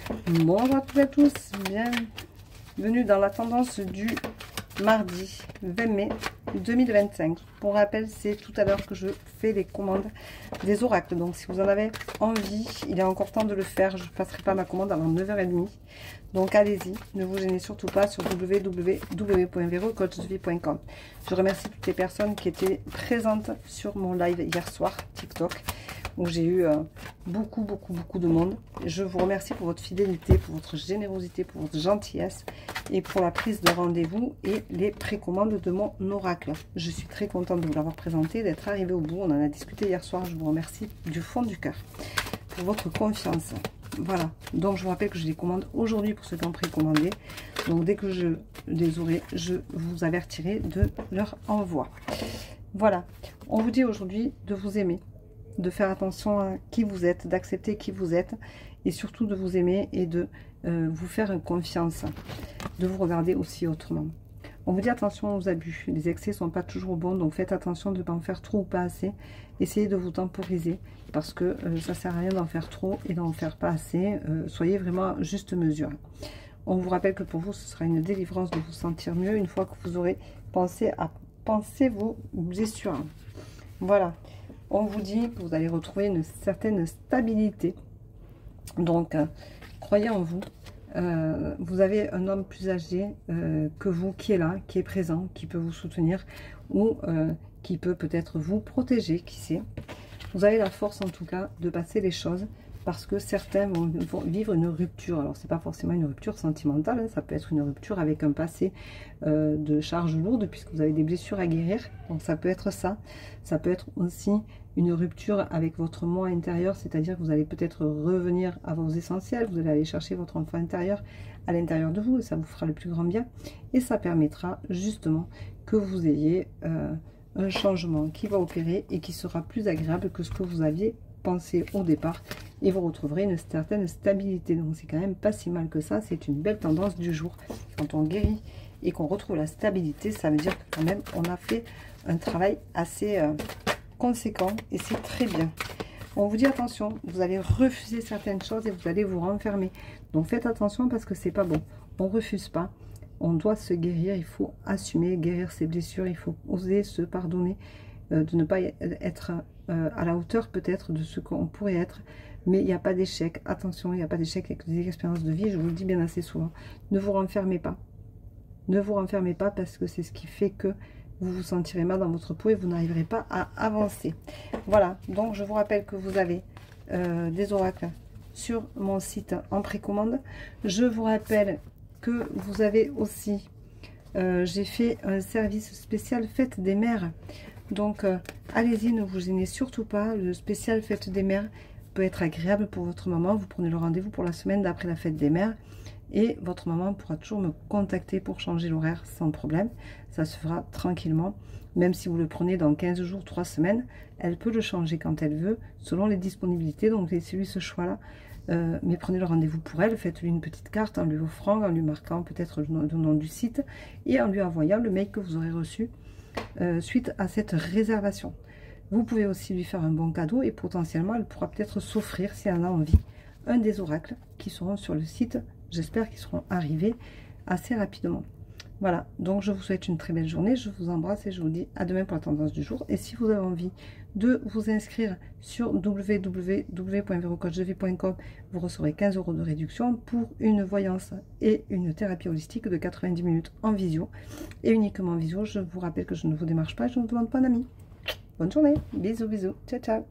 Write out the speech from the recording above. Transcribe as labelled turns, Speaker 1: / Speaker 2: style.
Speaker 1: Bonjour à toutes et à tous, bienvenue dans la tendance du mardi 20 mai 2025. Pour rappel, c'est tout à l'heure que je fais les commandes des oracles. Donc si vous en avez envie, il est encore temps de le faire. Je ne passerai pas ma commande avant 9h30. Donc allez-y, ne vous gênez surtout pas sur www.verocoachsevie.com. Je remercie toutes les personnes qui étaient présentes sur mon live hier soir, TikTok, où j'ai eu beaucoup de monde. Je vous remercie pour votre fidélité, pour votre générosité, pour votre gentillesse et pour la prise de rendez-vous et les précommandes de mon oracle. Je suis très contente de vous l'avoir présenté, d'être arrivé au bout. On en a discuté hier soir. Je vous remercie du fond du cœur pour votre confiance. Voilà, donc je vous rappelle que je les commande aujourd'hui pour ceux qui ont précommandé. Donc dès que je les aurai, je vous avertirai de leur envoi. Voilà, on vous dit aujourd'hui de vous aimer, de faire attention à qui vous êtes, d'accepter qui vous êtes et surtout de vous aimer et de vous faire confiance, de vous regarder aussi autrement. On vous dit attention aux abus, les excès sont pas toujours bons, donc faites attention de ne pas en faire trop ou pas assez. Essayez de vous temporiser parce que ça sert à rien d'en faire trop et d'en faire pas assez. Soyez vraiment à juste mesure. On vous rappelle que pour vous, ce sera une délivrance de vous sentir mieux une fois que vous aurez pensé à penser vos blessures. Voilà. On vous dit que vous allez retrouver une certaine stabilité. Donc, croyez en vous. Vous avez un homme plus âgé que vous qui est là, qui est présent, qui peut vous soutenir ou qui peut peut-être vous protéger, qui sait. Vous avez la force en tout cas de passer les choses parce que certains vont vivre une rupture. Alors c'est pas forcément une rupture sentimentale, hein, ça peut être une rupture avec un passé de charge lourde puisque vous avez des blessures à guérir. Donc ça peut être ça. Ça peut être aussi une rupture avec votre moi intérieur, c'est-à-dire que vous allez peut-être revenir à vos essentiels, vous allez aller chercher votre enfant intérieur à l'intérieur de vous et ça vous fera le plus grand bien. Et ça permettra justement que vous ayez un changement qui va opérer et qui sera plus agréable que ce que vous aviez pensé au départ. Et vous retrouverez une certaine stabilité. Donc c'est quand même pas si mal que ça, c'est une belle tendance du jour. Quand on guérit et qu'on retrouve la stabilité, ça veut dire que quand même on a fait un travail assez conséquent et c'est très bien. On vous dit attention, vous allez refuser certaines choses et vous allez vous renfermer. Donc faites attention parce que c'est pas bon. On refuse pas. On doit se guérir, il faut assumer, guérir ses blessures, il faut oser se pardonner, de ne pas être à la hauteur peut-être de ce qu'on pourrait être. Mais il n'y a pas d'échec. Attention, il n'y a pas d'échec avec des expériences de vie, je vous le dis bien assez souvent. Ne vous renfermez pas. Ne vous renfermez pas parce que c'est ce qui fait que vous vous sentirez mal dans votre peau et vous n'arriverez pas à avancer. Voilà, donc je vous rappelle que vous avez des oracles sur mon site en précommande. Je vous rappelle que vous avez aussi, j'ai fait un service spécial fête des mères. Donc allez-y, ne vous gênez surtout pas. Le spécial fête des mères peut être agréable pour votre maman. Vous prenez le rendez-vous pour la semaine d'après la fête des mères. Et votre maman pourra toujours me contacter pour changer l'horaire sans problème. Ça se fera tranquillement. Même si vous le prenez dans 15 jours, 3 semaines, elle peut le changer quand elle veut, selon les disponibilités. Donc laissez-lui ce choix-là. Mais prenez le rendez-vous pour elle. Faites-lui une petite carte en lui offrant, en lui marquant peut-être le nom du site et en lui envoyant le mail que vous aurez reçu suite à cette réservation. Vous pouvez aussi lui faire un bon cadeau et potentiellement elle pourra peut-être s'offrir, si elle en a envie, un des oracles qui seront sur le site. J'espère qu'ils seront arrivés assez rapidement. Voilà, donc je vous souhaite une très belle journée, je vous embrasse et je vous dis à demain pour la tendance du jour. Et si vous avez envie de vous inscrire sur www.verocoachsevie.com, vous recevrez 15 € de réduction pour une voyance et une thérapie holistique de 90 minutes en visio. Et uniquement en visio, je vous rappelle que je ne vous démarche pas, je ne vous demande pas d'amis. Bonne journée, bisous, ciao, ciao.